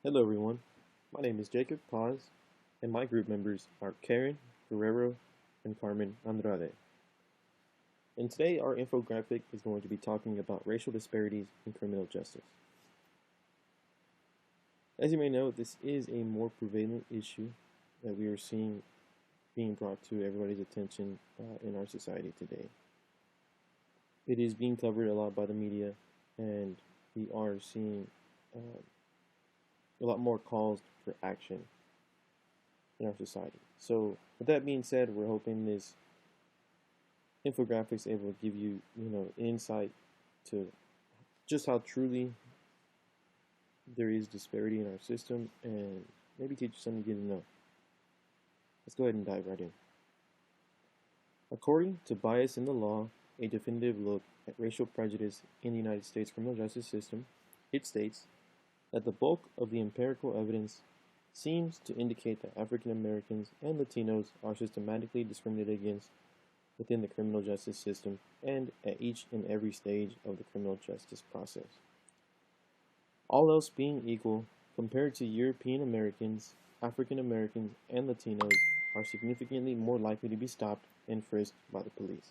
Hello everyone, my name is Jacob Paz, and my group members are Karen Guerrero and Carmen Andrade. And today our infographic is going to be talking about racial disparities in criminal justice. As you may know, this is a more prevalent issue that we are seeing being brought to everybody's attention in our society today. It is being covered a lot by the media, and we are seeing a lot more calls for action in our society. So, with that being said, we're hoping this infographic is able to give you, insight to just how truly there is disparity in our system, and maybe teach you something you didn't know. Let's go ahead and dive right in. According to Bias in the Law, a definitive look at racial prejudice in the United States criminal justice system, it states that the bulk of the empirical evidence seems to indicate that African Americans and Latinos are systematically discriminated against within the criminal justice system and at each and every stage of the criminal justice process. All else being equal, compared to European Americans, African Americans, and Latinos are significantly more likely to be stopped and frisked by the police.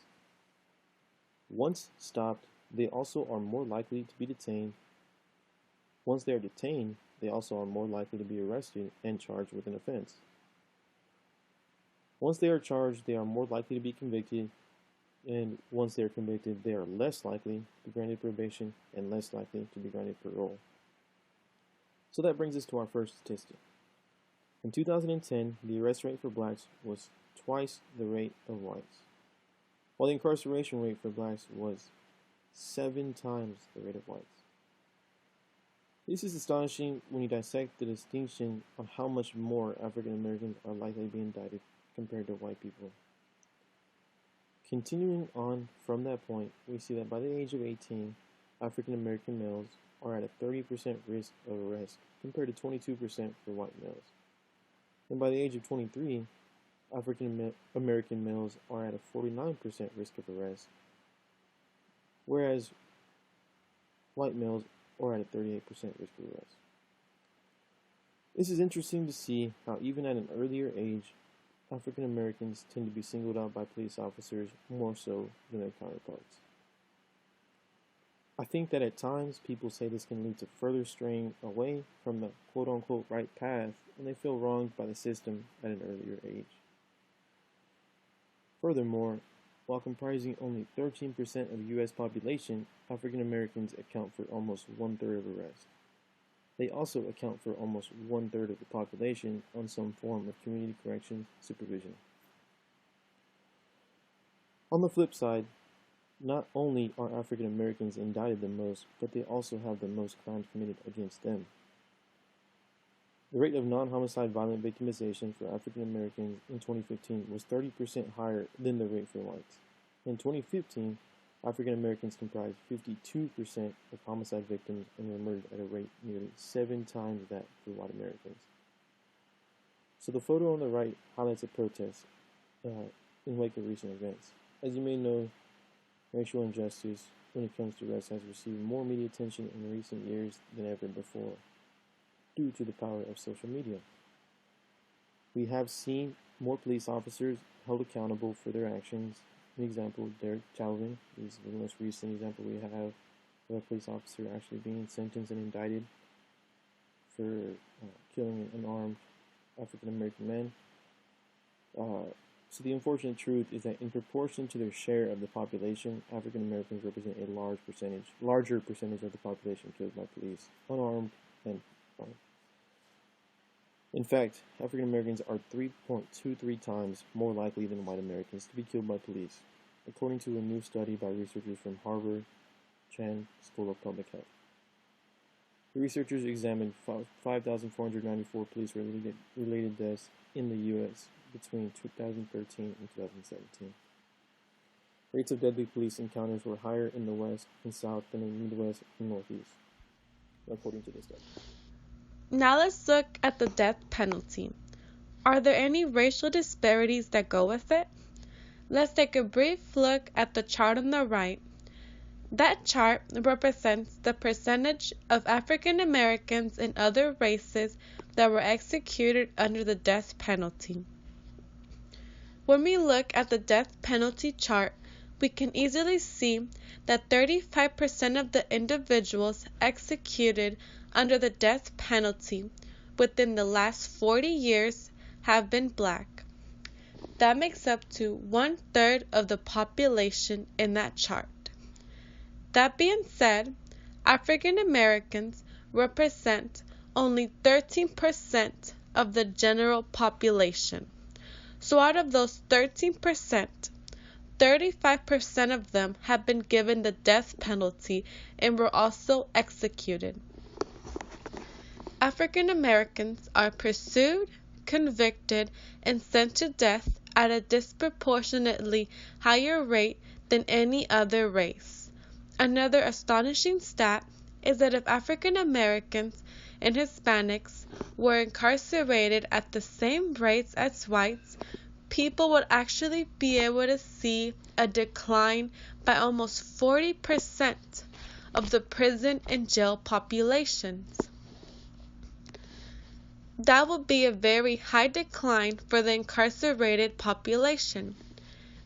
Once stopped, they also are more likely to be detained. Once they are detained, they also are more likely to be arrested and charged with an offense. Once they are charged, they are more likely to be convicted, and once they are convicted, they are less likely to be granted probation and less likely to be granted parole. So that brings us to our first statistic. In 2010, the arrest rate for blacks was twice the rate of whites, while the incarceration rate for blacks was 7 times the rate of whites. This is astonishing when you dissect the distinction on how much more African Americans are likely to be indicted compared to white people. Continuing on from that point, we see that by the age of 18, African American males are at a 30% risk of arrest compared to 22% for white males. And by the age of 23, African American males are at a 49% risk of arrest, whereas white males are at a 38% risk of arrest. This is interesting to see how even at an earlier age, African Americans tend to be singled out by police officers more so than their counterparts. I think that at times people say this can lead to further straying away from the quote-unquote right path, and they feel wronged by the system at an earlier age. Furthermore, while comprising only 13% of the U.S. population, African Americans account for almost 1/3 of arrests. They also account for almost 1/3 of the population on some form of community corrections supervision. On the flip side, not only are African Americans indicted the most, but they also have the most crimes committed against them. The rate of non-homicide violent victimization for African Americans in 2015 was 30% higher than the rate for whites. In 2015, African Americans comprised 52% of homicide victims and were murdered at a rate nearly 7 times that for white Americans. So the photo on the right highlights a protest in wake of recent events. As you may know, racial injustice when it comes to arrests has received more media attention in recent years than ever before, due to the power of social media. We have seen more police officers held accountable for their actions. An example, Derek Chauvin is the most recent example we have of a police officer actually being sentenced and indicted for killing an unarmed African American man. So the unfortunate truth is that in proportion to their share of the population, African Americans represent a larger percentage of the population killed by police, unarmed and armed. In fact, African Americans are 3.23 times more likely than white Americans to be killed by police, according to a new study by researchers from Harvard Chan School of Public Health. The researchers examined 5,494 police-related deaths in the U.S. between 2013 and 2017. Rates of deadly police encounters were higher in the West and South than in the Midwest and Northeast, according to this study. Now let's look at the death penalty. Are there any racial disparities that go with it? Let's take a brief look at the chart on the right. That chart represents the percentage of African Americans and other races that were executed under the death penalty. When we look at the death penalty chart, we can easily see that 35% of the individuals executed under the death penalty within the last 40 years have been black. That makes up to 1/3 of the population in that chart. That being said, African Americans represent only 13% of the general population. So out of those 13%, 35% of them have been given the death penalty and were also executed. African Americans are pursued, convicted, and sent to death at a disproportionately higher rate than any other race. Another astonishing stat is that if African Americans and Hispanics were incarcerated at the same rates as whites, people would actually be able to see a decline by almost 40% of the prison and jail populations. That would be a very high decline for the incarcerated population.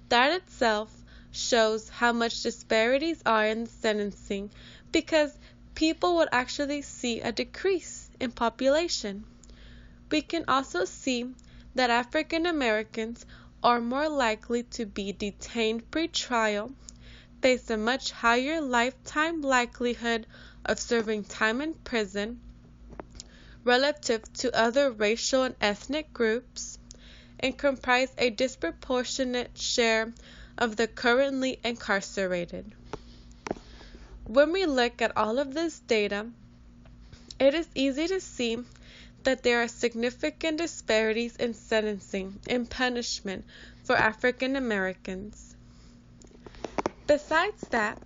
That itself shows how much disparities are in sentencing, because people would actually see a decrease in population. We can also see that African Americans are more likely to be detained pre-trial, face a much higher lifetime likelihood of serving time in prison relative to other racial and ethnic groups, and comprise a disproportionate share of the currently incarcerated. When we look at all of this data, it is easy to see that there are significant disparities in sentencing and punishment for African Americans. Besides that,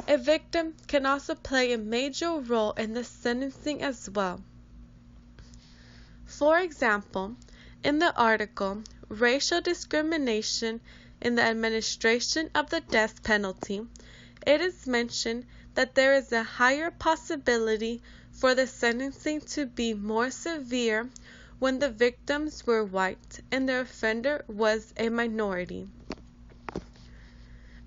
a victim can also play a major role in the sentencing as well. For example, in the article, Racial Discrimination in the Administration of the Death Penalty, it is mentioned that there is a higher possibility for the sentencing to be more severe when the victims were white and the offender was a minority.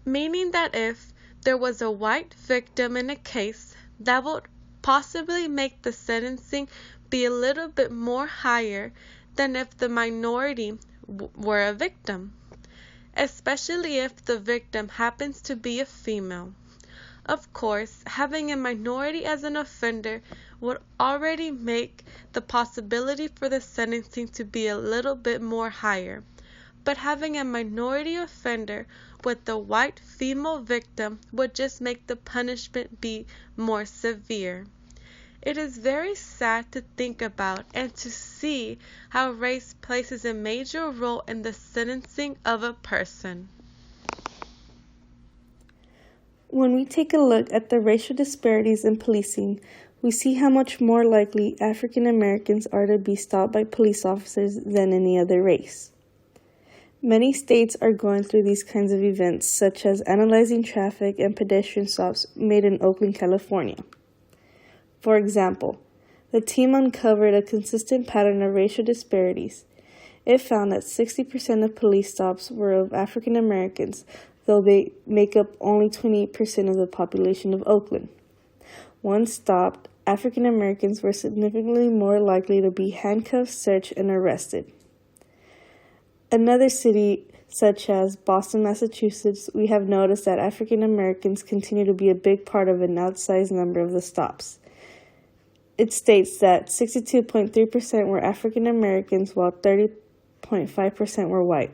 Meaning that if there was a white victim in a case, that would possibly make the sentencing be a little bit more higher than if the minority were a victim, especially if the victim happens to be a female. Of course, having a minority as an offender would already make the possibility for the sentencing to be a little bit more higher, but having a minority offender with the white female victim would just make the punishment be more severe. It is very sad to think about and to see how race plays a major role in the sentencing of a person. When we take a look at the racial disparities in policing, we see how much more likely African Americans are to be stopped by police officers than any other race. Many states are going through these kinds of events, such as analyzing traffic and pedestrian stops made in Oakland, California. For example, the team uncovered a consistent pattern of racial disparities. It found that 60% of police stops were of African Americans, though they make up only 28% of the population of Oakland. Once stopped, African Americans were significantly more likely to be handcuffed, searched, and arrested. Another city, such as Boston, Massachusetts, we have noticed that African Americans continue to be a big part of an outsized number of the stops. It states that 62.3% were African Americans, while 30.5% were white.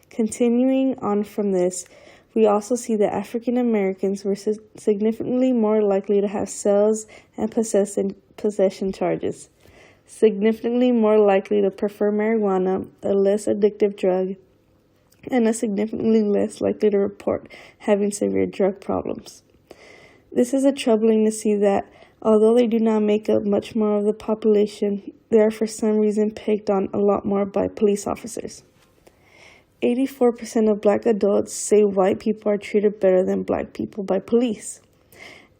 Continuing on from this, we also see that African Americans were significantly more likely to have sales and possession charges, significantly more likely to prefer marijuana, a less addictive drug, and are significantly less likely to report having severe drug problems. This is troubling to see that although they do not make up much more of the population, they are for some reason picked on a lot more by police officers. 84% of black adults say white people are treated better than black people by police.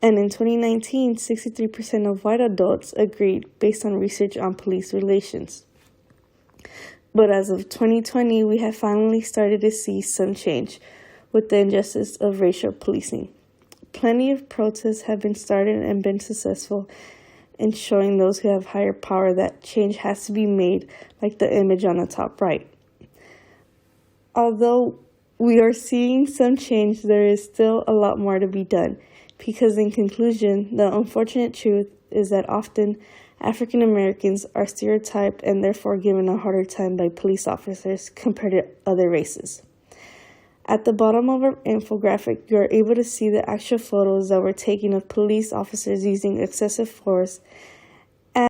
And in 2019, 63% of white adults agreed based on research on police relations. But as of 2020, we have finally started to see some change with the injustice of racial policing. Plenty of protests have been started and been successful in showing those who have higher power that change has to be made, like the image on the top right. Although we are seeing some change, there is still a lot more to be done, because in conclusion, the unfortunate truth is that often African Americans are stereotyped and therefore given a harder time by police officers compared to other races. At the bottom of our infographic, you are able to see the actual photos that were taken of police officers using excessive force